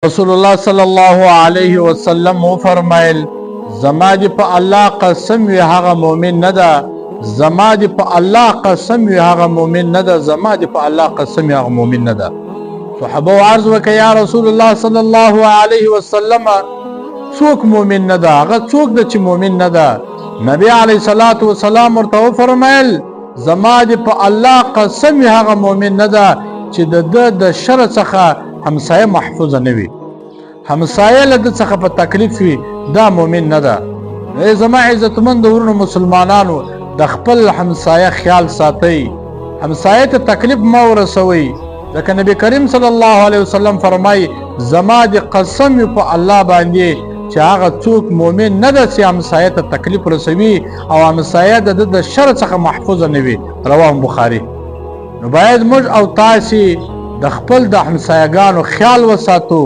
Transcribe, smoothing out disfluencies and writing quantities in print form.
رسول الله صلی الله علیه وسلم مو فرمایل زما دې په الله قسم وي هغه مؤمن نه ده زما دې په الله قسم وي هغه مؤمن نه ده زما دې په الله قسم وي هغه مؤمن نه ده صحابه عرض وکړه یا رسول الله صلی الله علیه وسلم څوک مؤمن نه ده هغه څوک ده چې مؤمن نه ده نبی علیه الصلاۃ والسلام ورته فرمایل زما دې په الله قسم وي هغه مؤمن نه ده چې د شر څخه همسایه محفوظ نه وي همسایه له د څخه په تکلیف وي دا مؤمن نه ده زما عزتمند ورونو مسلمانانو د خپل همسایه خیال ساتئ همسایه ته تکلیف مه ورسوئ ځکه نبی کریم صلی الله علیه وسلم فرمایي زما د قسم په الله باندې چې هغه څوک مؤمن نه ده چې همسایه ته تکلیف رسوي او همسایه د شر څخه محفوظ نه وي رواه بخاري نو باید موږ او تاسې د خپل د همسایه‌ګانو خیال وساتو